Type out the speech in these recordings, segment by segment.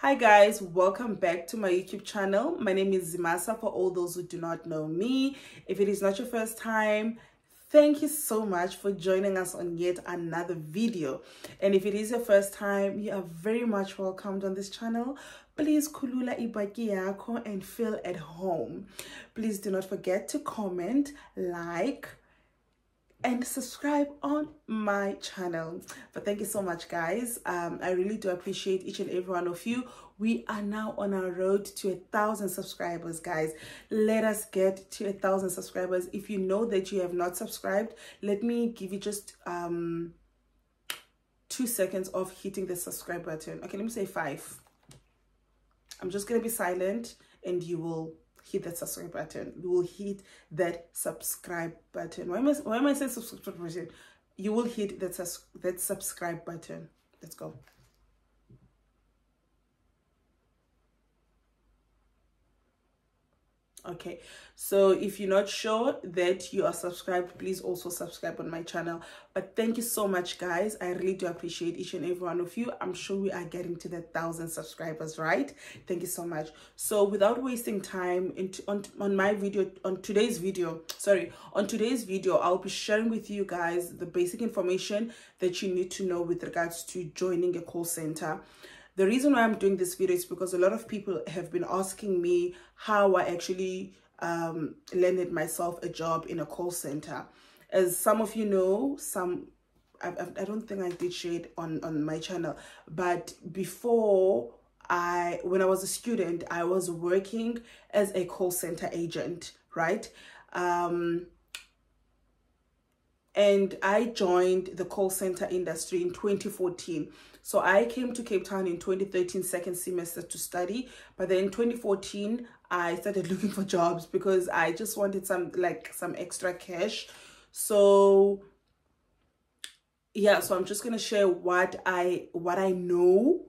Hi guys, welcome back to my YouTube channel. My name is Zimasa for all those who do not know me. If it is not your first time, thank you so much for joining us on yet another video. And if it is your first time, you are very much welcomed on this channel. Please kulula ibaki yako and feel at home. Please do not forget to comment, like, and subscribe on my channel. But thank you so much, guys. I really do appreciate each and every one of you. We are now on our road to 1,000 subscribers, guys. Let us get to 1,000 subscribers. If you know that you have not subscribed, let me give you just 2 seconds of hitting the subscribe button. Okay, let me say 5. I'm just gonna be silent and you will hit that subscribe button. You will hit that subscribe button. Why am I saying subscribe button? You will hit that subscribe button. Let's go. Okay, so if you're not sure that you are subscribed, please also subscribe on my channel. But thank you so much, guys. I really do appreciate each and every one of you. I'm sure we are getting to the 1,000 subscribers, right? Thank you so much. So without wasting time, on today's video, I'll be sharing with you guys the basic information that you need to know with regards to joining a call center. The reason why I'm doing this video is because a lot of people have been asking me how I actually landed myself a job in a call center. As some of you know, I don't think I did share it on my channel, but before when I was a student, I was working as a call center agent, right? And I joined the call center industry in 2014. So I came to Cape Town in 2013, second semester to study. But then in 2014, I started looking for jobs because I just wanted some extra cash. So yeah, so I'm just gonna share what I know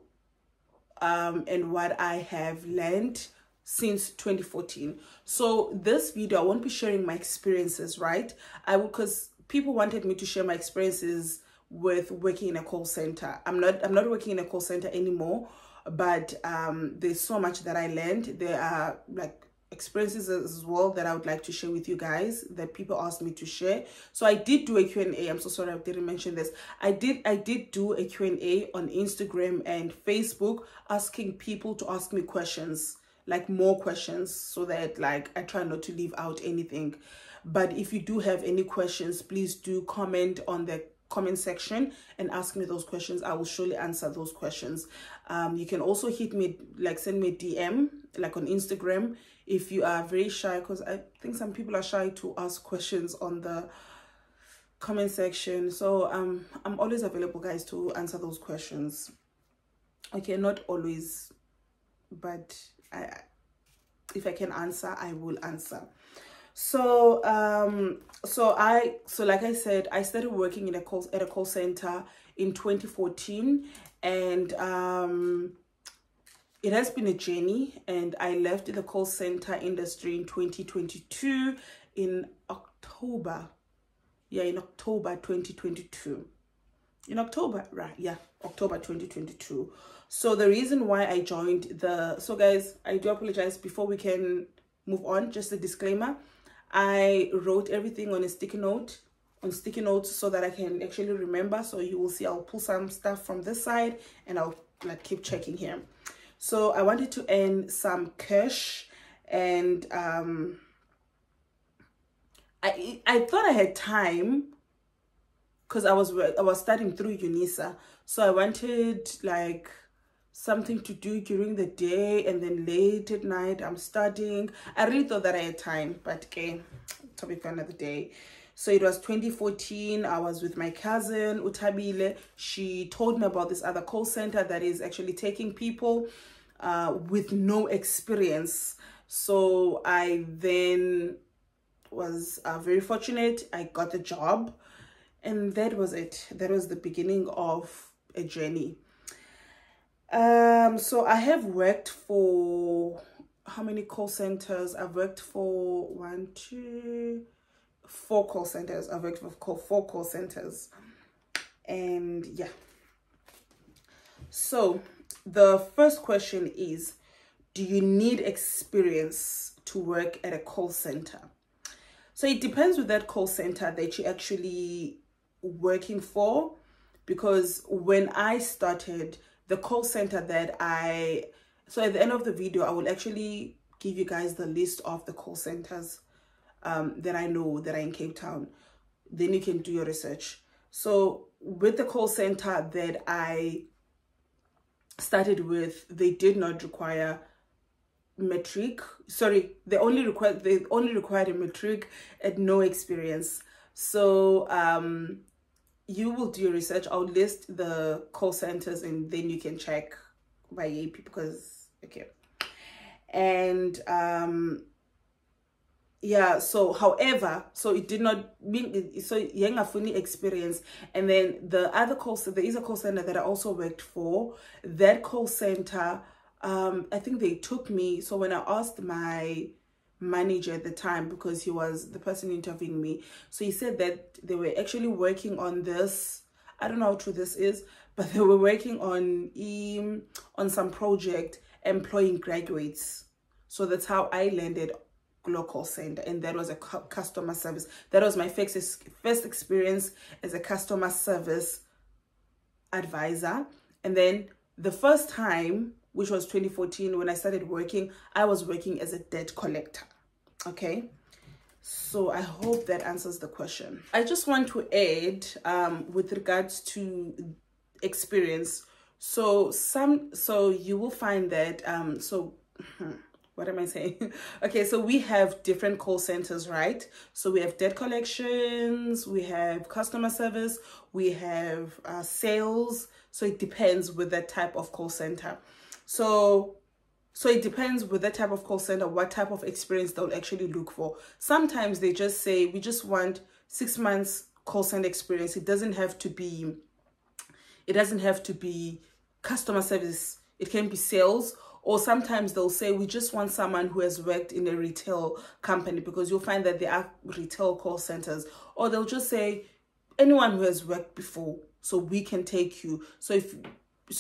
and what I have learned since 2014. So this video, I won't be sharing my experiences, right? Because people wanted me to share my experiences with working in a call center. I'm not working in a call center anymore, but there's so much that I learned. There are experiences as well that I would like to share with you guys that people asked me to share. So I did do a Q&A. I'm so sorry I didn't mention this. I did do a Q&A on Instagram and Facebook, asking people to ask me questions, more questions, so that I try not to leave out anything. But if you do have any questions, please do comment on the comment section and ask me those questions. I will surely answer those questions. You can also hit me, send me a DM, on Instagram, if you are very shy, because I think some people are shy to ask questions on the comment section. So I'm always available, guys, to answer those questions. Okay, not always, but if I can answer, I will answer. So like I said, I started working at a call center in 2014, and it has been a journey. And I left the call center industry in 2022 in October. Yeah, in October 2022. In October, right? Yeah, October 2022. So the reason why I joined so guys, I do apologize before we can move on. Just a disclaimer. I wrote everything on a sticky notes so that I can actually remember. So you will see I'll pull some stuff from this side and I'll keep checking here. So I wanted to earn some cash, and I thought I had time because I was studying through UNISA. So I wanted something to do during the day, and then late at night I'm studying. I really thought that I had time, but okay, topic for another day. So it was 2014. I was with my cousin Utabile. She told me about this other call center that is actually taking people with no experience. So I then was very fortunate. I got the job, and that was it. That was the beginning of a journey. So I have worked for how many call centers? I've worked for 4 call centers. I've worked for 4 call centers, and yeah. So the first question is, do you need experience to work at a call center? So it depends with that call center that you're actually working for, because when I started the call center so at the end of the video, I will actually give you guys the list of the call centers that I know that are in Cape Town. Then you can do your research. So with the call center that I started with, they did not require matric. Sorry, they only required a matric and no experience. So you will do your research. I'll list the call centers and then you can check by AP, because okay. And yeah, so however, so it did not mean, so young fully experience. And then the other call center, there is a call center that I also worked for. That call center, I think they took me. So when I asked my manager at the time, because he was the person interviewing me, so he said that they were actually working on this. I don't know how true this is, but they were working on some project employing graduates. So that's how I landed local center, and that was a customer service. That was my first experience as a customer service advisor. And then the first time, which was 2014, when I started working, I was working as a debt collector. Okay, so I hope that answers the question. I just want to add with regards to experience, so you will find that what am I saying? Okay, so we have different call centers, right? So we have debt collections, we have customer service, we have sales. So it depends with that type of call center. So it depends with that type of call center, what type of experience they'll actually look for. Sometimes they just say, we just want 6 months call center experience. It doesn't have to be customer service. It can be sales. Or sometimes they'll say, we just want someone who has worked in a retail company, because you'll find that there are retail call centers. Or they'll just say, anyone who has worked before, so we can take you. So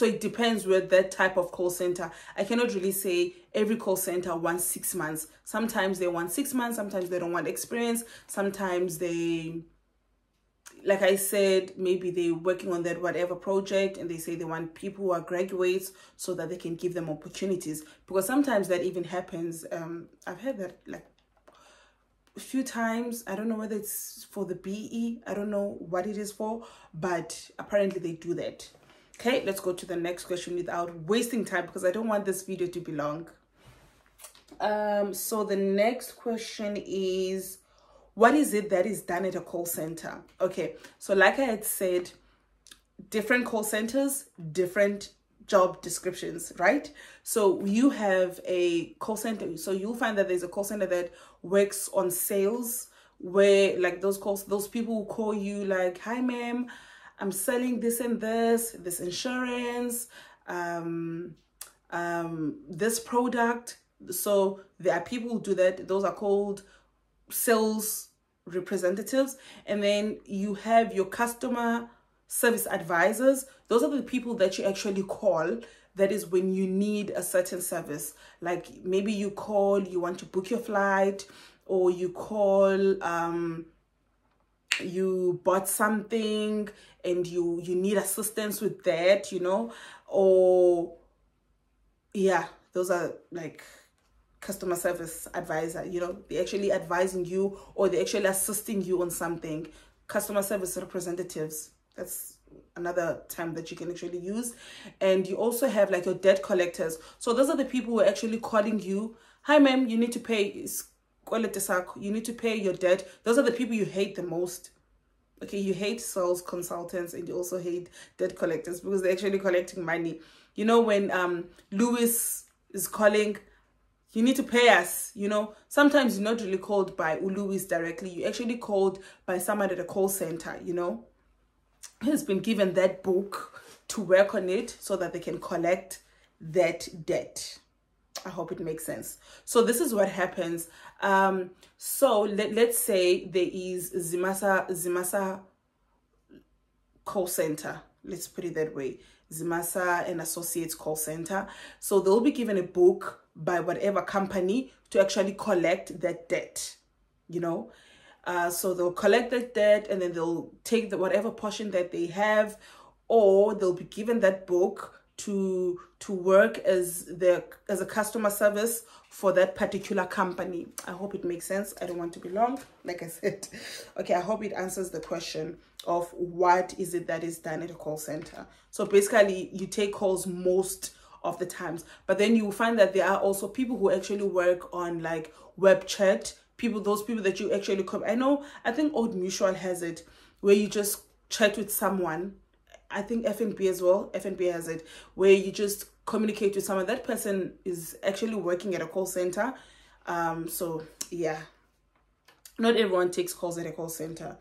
it depends with that type of call center. I cannot really say every call center wants 6 months. Sometimes they want 6 months. Sometimes they don't want experience. Sometimes they, like I said, maybe they're working on that whatever project and they say they want people who are graduates so that they can give them opportunities. Because sometimes that even happens. I've heard that like a few times. I don't know whether it's for the BE. I don't know what it is for, but apparently they do that. Okay, let's go to the next question without wasting time, because I don't want this video to be long. So the next question is, what is it that is done at a call center? Okay, so like I had said, different call centers, different job descriptions, right? So you have a call center, so you'll find that there's a call center that works on sales, where like those people who call you like, hi ma'am, I'm selling this and this insurance, this product. So there are people who do that. Those are called sales representatives. And then you have your customer service advisors. Those are the people that you actually call. That is when you need a certain service. Like maybe you call, you want to book your flight, or you call, you bought something and you need assistance with that, you know, or yeah, those are like customer service advisor, you know, they're actually advising you or they're actually assisting you on something. Customer service representatives, that's another term that you can actually use. And you also have like your debt collectors. So those are the people who are actually calling you, hi ma'am, you need to pay, you need to pay your debt. Those are the people you hate the most. Okay, you hate sales consultants and you also hate debt collectors because they're actually collecting money. You know, when Louis is calling, you need to pay us, you know. Sometimes you're not really called by Louis directly. You're actually called by someone at a call center, you know. Who's been given that book to work on it so that they can collect that debt. I hope it makes sense. So this is what happens. So let's say there is Zimasa call center. let's put it that way, Zimasa and Associates call center. So they'll be given a book by whatever company to actually collect that debt, you know. So they'll collect that debt, and then they'll take whatever portion that they have, or they'll be given that book to work as a customer service for that particular company. I hope it makes sense. I don't want to be long, like I said. Okay, I hope it answers the question of what is it that is done at a call center. So basically, you take calls most of the times, but then you will find that there are also people who actually work on like web chat, those people that you actually come. I think Old Mutual has it, where you just chat with someone. I think FNB as well. FNB has it, where you just communicate with someone. That person is actually working at a call center. So yeah, not everyone takes calls at a call center.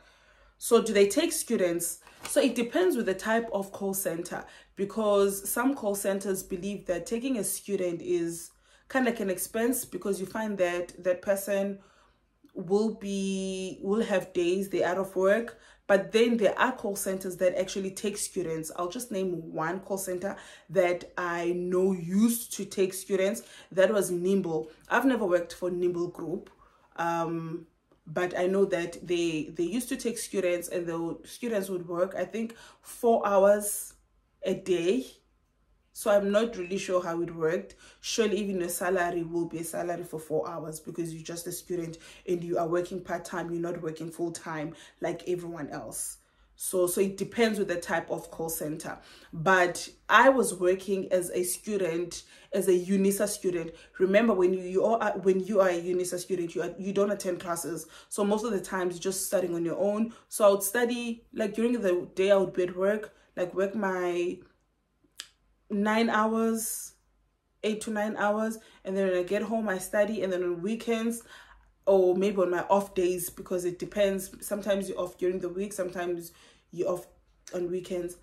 So do they take students? So it depends with the type of call center, because some call centers believe that taking a student is kind of like an expense, because you find that that person will have days they're out of work. But then there are call centers that actually take students. I'll just name one call center that I know used to take students. That was Nimble. I've never worked for Nimble Group, but I know that they used to take students, and the students would work, I think, 4 hours a day. So I'm not really sure how it worked. Surely even a salary will be a salary for 4 hours, because you're just a student and you are working part-time. You're not working full-time like everyone else. So it depends with the type of call center. But I was working as a student, as a UNISA student. Remember, when you are a UNISA student, you don't attend classes. So most of the times you're just studying on your own. So I would study, like during the day I would be at work, like work my 9 hours, 8 to 9 hours, and then when I get home I study, and then on weekends, or maybe on my off days, because it depends, sometimes you're off during the week, sometimes you're off on weekends.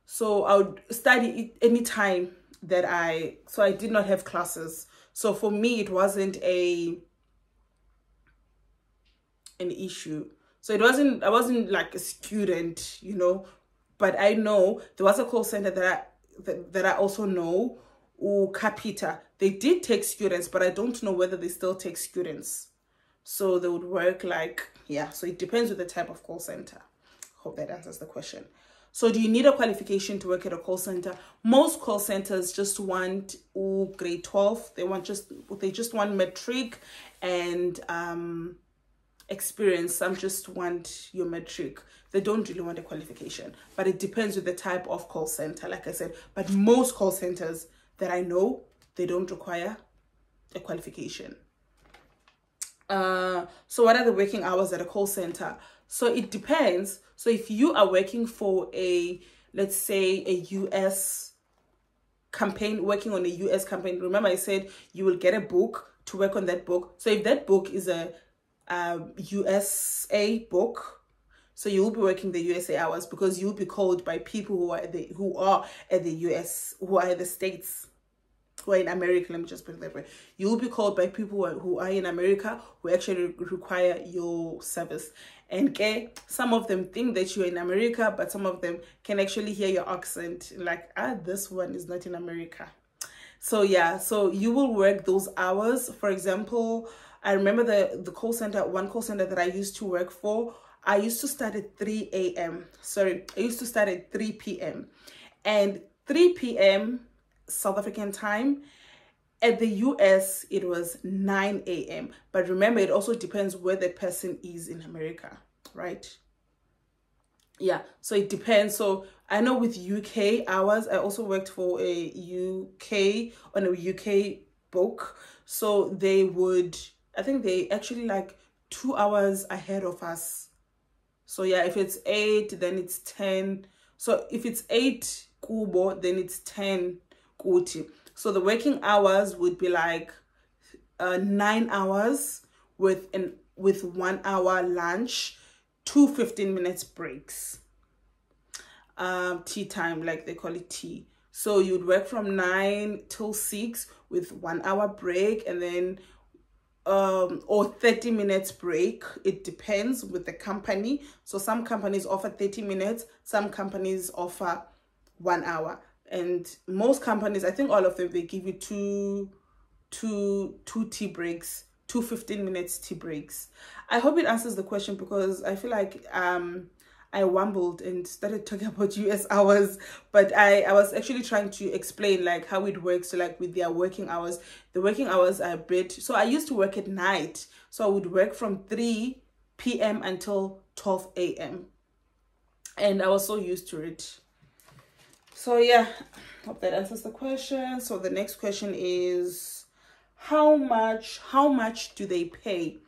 So I would study any time that I did not have classes. So for me it wasn't an issue. So I wasn't like a student, you know. But I know there was a call center that I also know, Capita. They did take students, but I don't know whether they still take students. So they would work like, yeah, so it depends with the type of call center. Hope that answers the question. So do you need a qualification to work at a call center? Most call centers just want grade 12. They just want matric and experience. Some just want your matric. They don't really want a qualification, but it depends with the type of call center, like I said. But most call centers that I know, they don't require a qualification. So what are the working hours at a call center? So it depends. So if you are working for let's say a US campaign, working on a US campaign, remember I said you will get a book to work on that book. So if that book is a USA book, so you will be working the USA hours, because you'll be called by people who are at the US, who are at the States, who are in America. Let me just put it that way. You'll be called by people who are in America, who actually require your service. And some of them think that you're in America, but some of them can actually hear your accent, like, this one is not in America. So yeah, so you will work those hours. For example, I remember the call center, one call center that I used to work for, I used to start at 3 a.m. Sorry, I used to start at 3 p.m. And 3 p.m. South African time. At the US, it was 9 a.m. But remember, it also depends where the person is in America, right? Yeah, so it depends. So I know with UK hours, I also worked for a on a UK book. So they would, I think they actually like 2 hours ahead of us. So yeah, if it's 8, then it's 10. So if it's 8 Kubo, then it's 10 Kuti. So the working hours would be like 9 hours with 1 hour lunch, 2 15-minute breaks. Tea time, like they call it tea. So you'd work from 9 till 6 with 1 hour break, and then or 30 minutes break. It depends with the company. So some companies offer 30 minutes, some companies offer 1 hour. And most companies, I think all of them, they give you two tea breaks, 2 15-minute tea breaks. I hope it answers the question, because I feel like I wambled and started talking about US hours, but I was actually trying to explain like how it works. So like with their working hours, the working hours are a bit, so I used to work at night, so I would work from 3 p.m. until 12 a.m. and I was so used to it. So yeah, hope that answers the question. So the next question is, how much do they pay?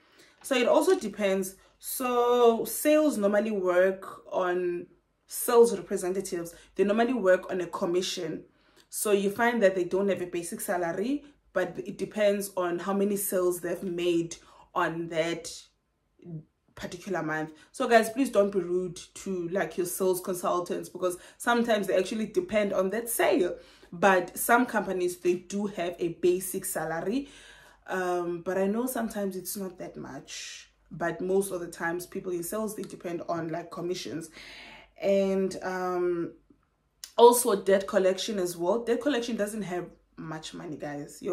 So it also depends. So sales normally work on, sales representatives, they normally work on a commission. So you find that they don't have a basic salary, but it depends on how many sales they've made on that particular month. So guys, please don't be rude to like your sales consultants, because sometimes they actually depend on that sale. But some companies, they do have a basic salary, but I know sometimes it's not that much. But most of the times, people in sales, they depend on like commissions. And also debt collection as well. Debt collection doesn't have much money, guys.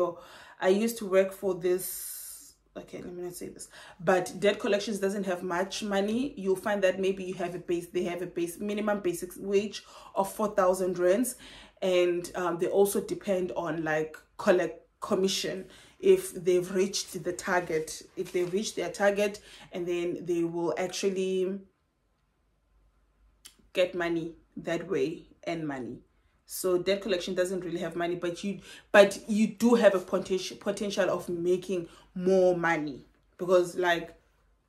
I used to work for this, okay, let me not say this, but debt collections doesn't have much money. You'll find that maybe you have they have a minimum basic wage of 4,000 rands, and they also depend on like commission if they've reached the target. If they reach their target, and then they will actually get money that way, and money. So debt collection doesn't really have money, but you do have a potential of making more money, because like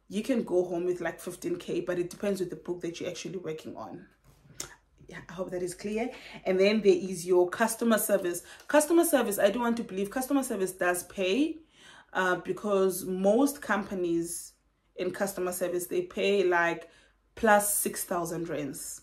you can go home with like 15K, but it depends with the book that you're actually working on. Yeah, I hope that is clear. And then there is your customer service. Customer service, I do want to believe customer service does pay, because most companies in customer service, they pay like plus 6,000 rands,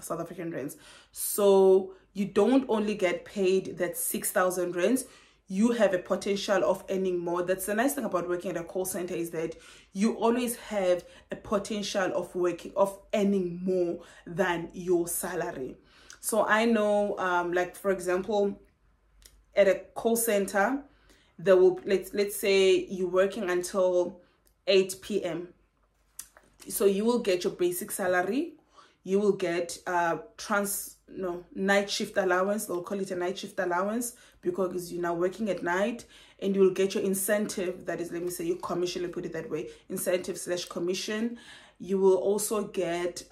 South African rands. So you don't only get paid that 6,000 rands, you have a potential of earning more. That's the nice thing about working at a call center, is that you always have a potential of earning more than your salary. So I know, like for example, at a call center, there will, let's say you're working until 8 p.m. So you will get your basic salary, you will get night shift allowance. They'll call it a night shift allowance, because you're now working at night, and you will get your incentive, that is, let me say your commission, let me put it that way, incentive / commission. You will also get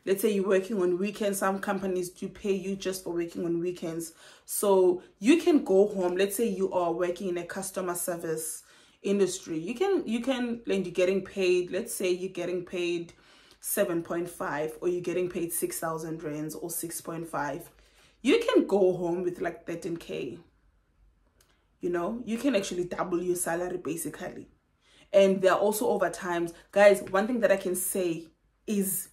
let's say you're working on weekends. Some companies do pay you just for working on weekends, so you can go home. Let's say you are working in a customer service industry, you can like, you're getting paid, let's say you're getting paid 7.5, or you're getting paid 6,000 rands or 6.5. You can go home with like 13K. You know, you can actually double your salary basically. And there are also overtimes, guys. One thing that I can say is,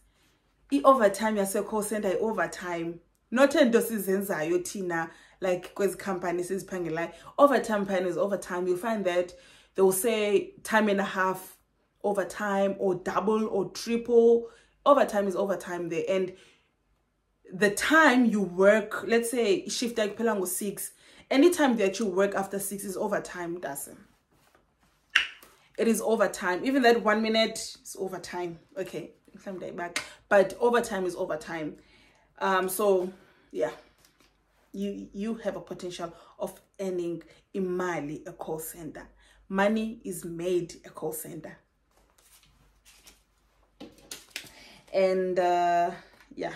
overtime yase call center overtime, not endosizenzayo tina like kwezi companies iziphangelayo. Overtime plan is overtime. You'll find that they will say time and a half overtime, or double or triple. Overtime is overtime there. And the time you work, let's say shift like pelango 6, anytime that you work after 6 is overtime. It is overtime. Even that 1 minute is overtime. Okay, back, but overtime is overtime. So yeah, you have a potential of earning imali a call center. Money is made a call center. And yeah,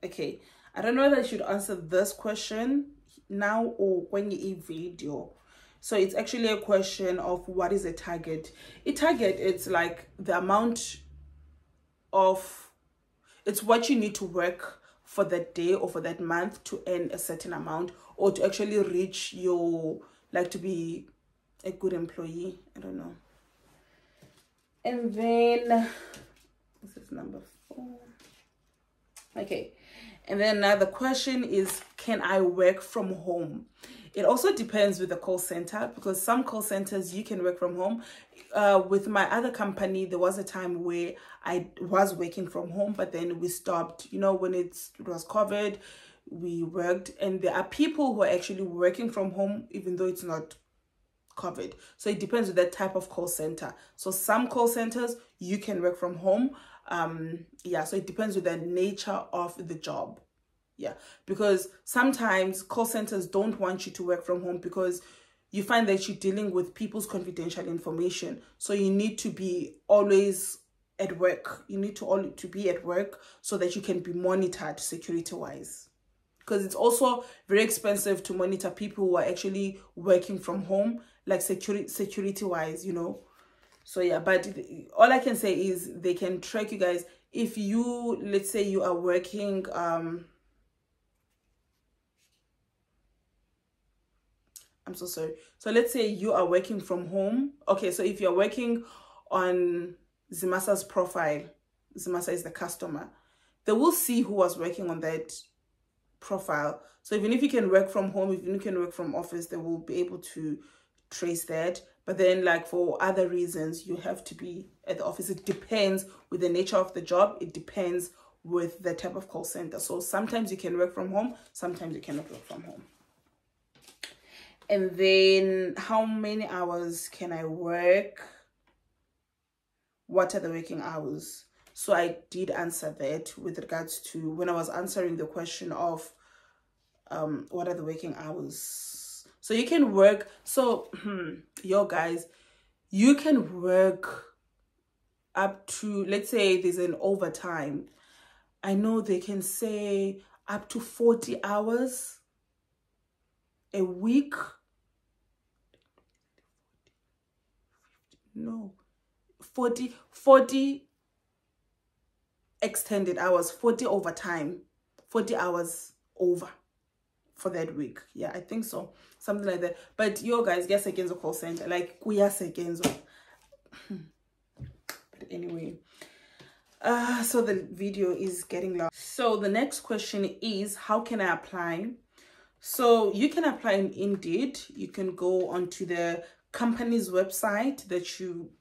okay, I don't know whether I should answer this question now or when you eat video. So it's actually a question of what is a target. A target, it's like the amount of, it's what you need to work for that day or for that month to earn a certain amount, or to actually reach your, like, to be a good employee. I don't know. And then this is number 4. Okay, and then another question is, can I work from home? It also depends with the call center, because some call centers you can work from home. With my other company, there was a time where I was working from home, but then we stopped. You know, when it was COVID, we worked, and there are people who are actually working from home even though it's not COVID. So it depends with that type of call center. So some call centers you can work from home. Yeah, so it depends with the nature of the job. Yeah, because sometimes call centers don't want you to work from home because you find that you're dealing with people's confidential information. So you need to be always at work. You need to be at work so that you can be monitored security wise. Because it's also very expensive to monitor people who are actually working from home, like security wise, you know. So yeah, but all I can say is they can track you guys. If you, let's say you are working, I'm so sorry. So let's say you are working from home. Okay, so if you're working on Zimasa's profile, Zimasa is the customer, they will see who was working on that profile. So even if you can work from home, even if you can work from office, they will be able to trace that. But then like for other reasons, you have to be at the office. It depends with the nature of the job. It depends with the type of call center. So sometimes you can work from home, sometimes you cannot work from home. And then how many hours can I work? What are the working hours? So I did answer that with regards to when I was answering the question of what are the working hours. So you can work, so yo guys, you can work up to, let's say there's an overtime. I know they can say up to 40 hours a week. No, 40 extended hours, 40 overtime, 40 hours over for that week. Yeah, I think so, something like that. But yo guys, yes, against the call center, like yes against but anyway, so the video is getting long. So the next question is, how can I apply? So you can apply in Indeed. You can go onto the company's website that you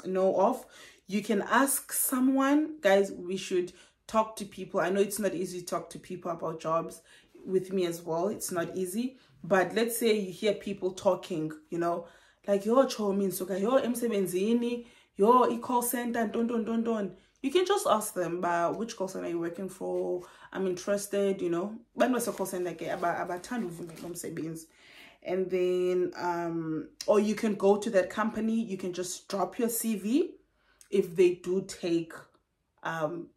know of. You can ask someone. Guys, we should talk to people. I know it's not easy to talk to people about jobs. With me as well, it's not easy. But let's say you hear people talking, you know, like yo chomin so yo emsebenzini, yo e-call center, don. You can just ask them about which call center are you working for. I'm interested, you know. When was a call center about and then or you can go to that company. You can just drop your CV if they do take hard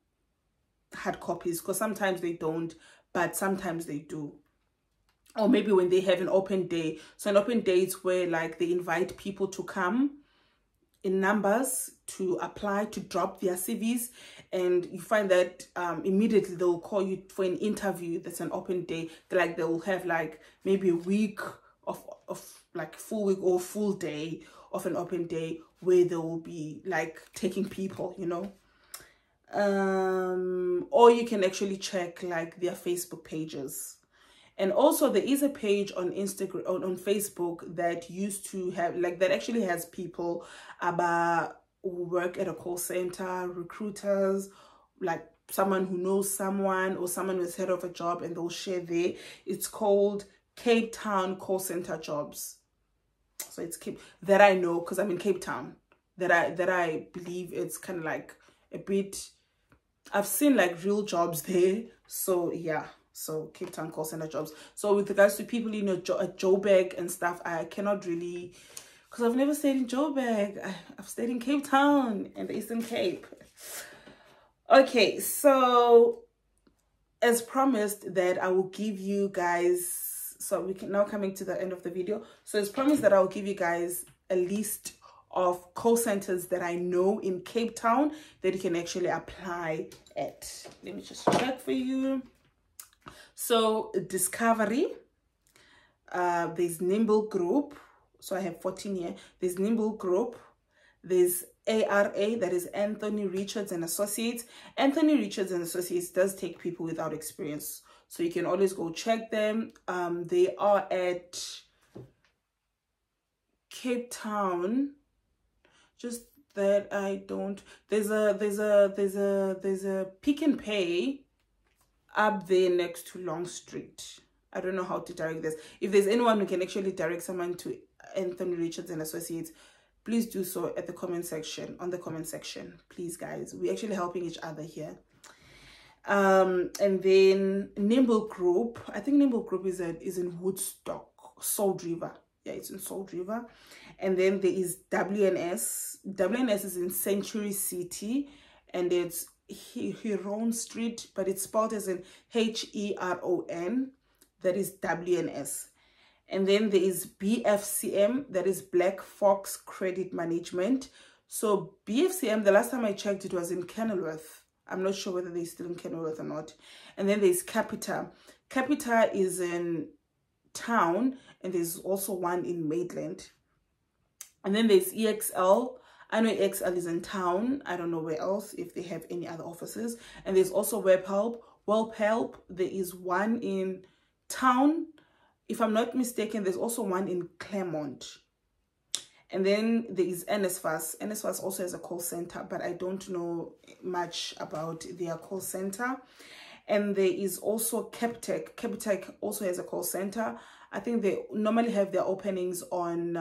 copies, because sometimes they don't, but sometimes they do. Or maybe when they have an open day. So an open day is where like they invite people to come in numbers to apply, to drop their CVs, and you find that immediately they'll call you for an interview. That's an open day. Like they'll have like maybe a week of like full week or full day of an open day where they will be like taking people, you know. Or you can actually check like their Facebook pages. And also there is a page on Instagram, on Facebook, that used to have like, that actually has people about who work at a call center, recruiters, like someone who knows someone or someone who's head of a job, and they'll share there. It's called Cape Town Call Center Jobs. So it's that I know, because I'm in Cape Town, that I believe it's kind of like a bit, I've seen like real jobs there. So yeah, so Cape Town Call Center Jobs. So with regards to people, you know, Joburg and stuff, I cannot really, because I've never stayed in Joburg. I've stayed in Cape Town and the Eastern Cape. Okay, so as promised that I will give you guys, so we can now coming to the end of the video. So as promised that I'll give you guys a list of call centers that I know in Cape Town that you can actually apply at. Let me just check for you. So Discovery, there's Nimble Group. So I have 14 here. There's Nimble Group. There's ARA, that is Anthony Richards and Associates. Anthony Richards and Associates does take people without experience. so you can always go check them. They are at Cape Town. Just that I don't, there's a Pick and Pay up there next to Long Street. I don't know how to direct this. If there's anyone who can actually direct someone to Anthony Richards and Associates, please do so at the comment section, on the comment section, please guys. We're actually helping each other here. And then Nimble Group, I think Nimble Group is in Woodstock, Salt River. Yeah, it's in Salt River. And then there is WNS. WNS is in Century City, and it's Heron Street, but it's spelled as in Heron. That is WNS. And then there is BFCM, that is Black Fox Credit Management. So BFCM, the last time I checked, it was in Kenilworth. I'm not sure whether they're still in Kenilworth or not. And then there's Capita. Capita is in Town, and there's also one in Maitland. And then there's EXL. I know EXL is in Town. I don't know where else, if they have any other offices. And there's also WebHelp. There is one in Town. If I'm not mistaken, there's also one in Claremont. And then there is NSFAS. NSFAS also has a call center, but I don't know much about their call center. And there is also Captech. Captech also has a call center. I think they normally have their openings on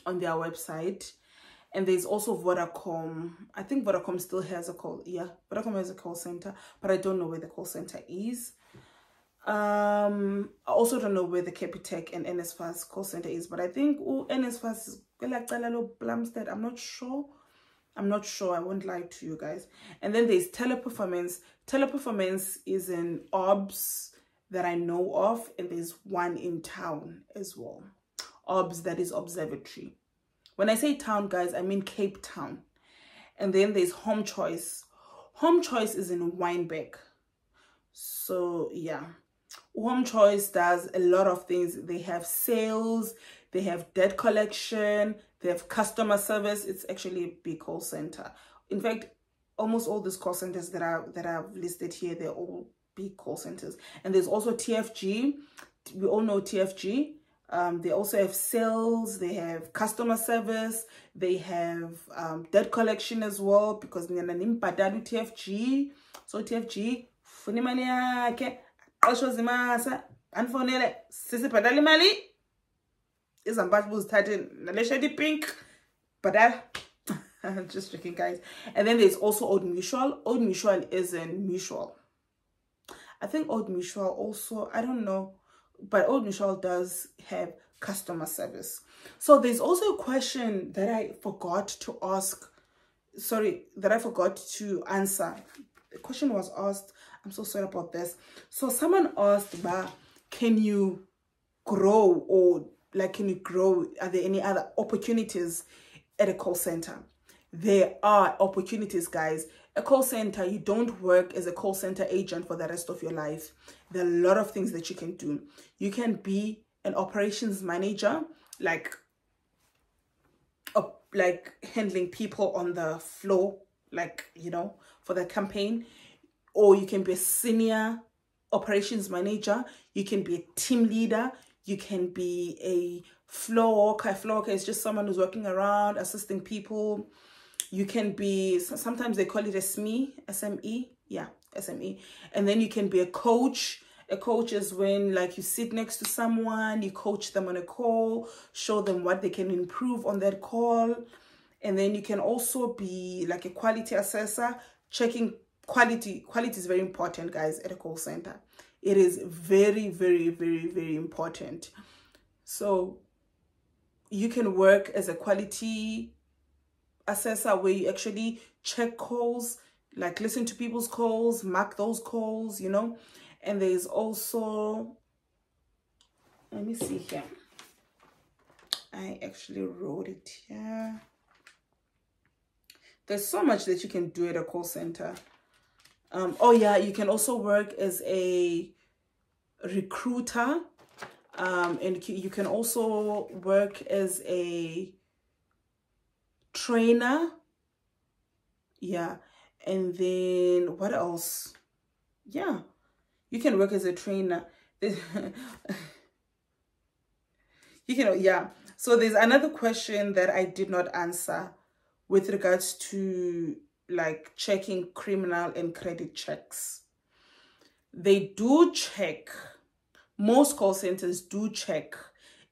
their website. And there's also Vodacom. I think Vodacom still has a call. Yeah, Vodacom has a call center, but I don't know where the call center is. I also don't know where the Capitec and NSFAS call center is, but I think NSFAS is Plumstead. I'm not sure. I won't lie to you guys. And then there's Teleperformance. Teleperformance is in OBS that I know of, and there's one in Town as well. OBS, that is Observatory. When I say Town, guys, I mean Cape Town. And then there's Home Choice. Home Choice is in Wynberg. So yeah, Home Choice does a lot of things. They have sales, they have debt collection, they have customer service. It's actually a big call center. In fact, almost all these call centers that I've listed here, they're all big call centers. And there's also TFG. We all know TFG. They also have sales, they have customer service, they have debt collection as well, because TFG. So TFG, funi mali yakhe, qasho zimasa, anfonele, sisibhadala imali, izambatha buzithathe naleshadi pink, badala. Just joking, guys. And then there's also Old Mutual. Old Mutual is in Mutual. I think Old Mutual also, I don't know, but Old Mutual does have customer service. So there's also a question that I forgot to ask. Sorry, that I forgot to answer. The question was asked. I'm so sorry about this. So someone asked, can you grow, or like, can you grow? Are there any other opportunities at a call center? There are opportunities, guys. A call center, you don't work as a call center agent for the rest of your life. There are a lot of things that you can do. You can be an operations manager, like handling people on the floor, like, you know, for the campaign. Or you can be a senior operations manager. You can be a team leader. You can be a floor worker. A floor worker is just someone who's working around, assisting people. You can be, sometimes they call it a SME. Yeah, SME. And then you can be a coach. A coach is when, like, you sit next to someone, you coach them on a call, show them what they can improve on that call. And then you can also be like a quality assessor, checking quality. Quality is very important, guys, at a call center. It is very, very, very, very important. So you can work as a quality assessor, where you actually check calls, like listen to people's calls, mark those calls, you know. And there's also, let me see here. I actually wrote it here. There's so much that you can do at a call center. Oh yeah, you can also work as a recruiter. And you can also work as a trainer. Yeah. And then what else? Yeah, You can work as a trainer. You can, yeah. So there's another question that I did not answer with regards to like checking criminal and credit checks. They do check, most call centers do check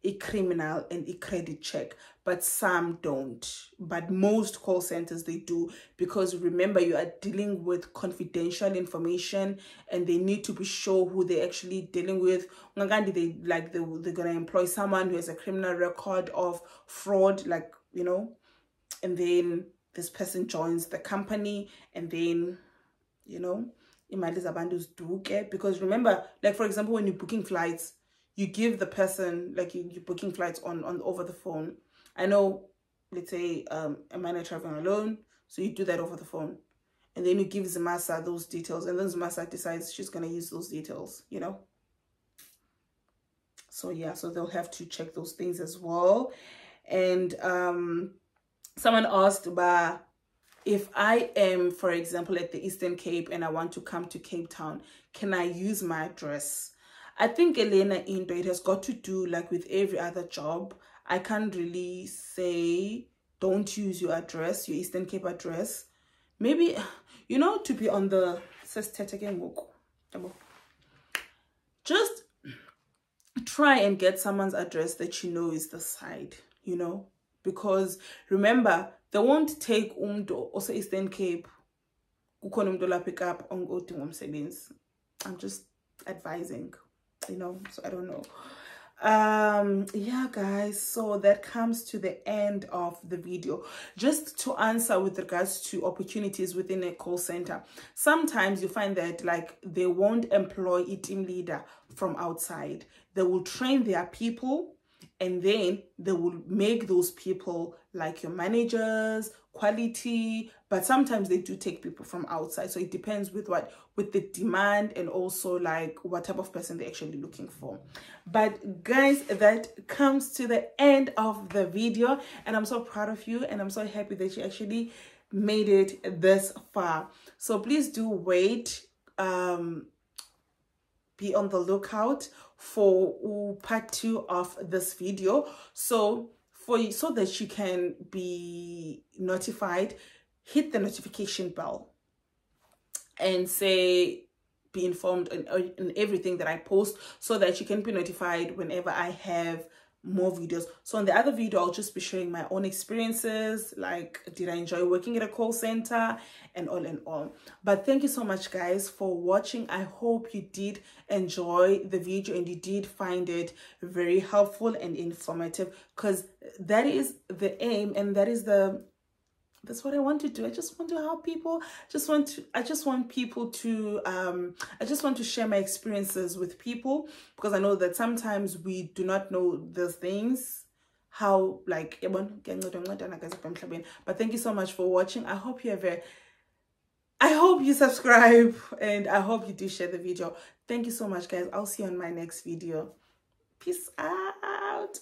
a criminal and a credit check, but some don't. But most call centers, they do, because remember, you are dealing with confidential information and they need to be sure who they're actually dealing with. They're gonna employ someone who has a criminal record of fraud, like, you know, and then this person joins the company, and then, you know, because remember, like for example, when you're booking flights, you give the person, like you're booking flights on over the phone. I know, let's say a man traveling alone, so you do that over the phone, and then you give Zimasa those details, and then Zimasa decides she's going to use those details, you know. So yeah, so they'll have to check those things as well. And someone asked about, if I am, for example, at the Eastern Cape and I want to come to Cape Town, can I use my address? I think, Elena, it has got to do like with every other job. I can't really say don't use your address, your Eastern Cape address. Maybe, you know, to be on the just try and get someone's address that you know is the side, you know, because remember, they won't take also Eastern Cape pick up on go to I'm just advising, you know, so I don't know. Yeah guys, so that comes to the end of the video. Just to answer with regards to opportunities within a call center, sometimes you find that like they won't employ a team leader from outside. They will train their people, and then they will make those people like your managers, quality, but sometimes they do take people from outside. So it depends with the demand, and also like what type of person they're actually looking for. But guys, that comes to the end of the video, and I'm so proud of you, and I'm so happy that you actually made it this far. So please do wait, be on the lookout for part 2 of this video, so that you can be notified. Hit the notification bell and say be informed in everything that I post, so that you can be notified whenever I have more videos. So on the other video, I'll just be sharing my own experiences, like did I enjoy working at a call center and all. But thank you so much guys for watching. I hope you did enjoy the video and you did find it very helpful and informative, because that is the aim, and that's what I want to do. I just want to help people. I just want to share my experiences with people, because I know that sometimes we do not know the things, how like, but thank you so much for watching. I hope you subscribe, and I hope you do share the video. Thank you so much guys. I'll see you on my next video. Peace out.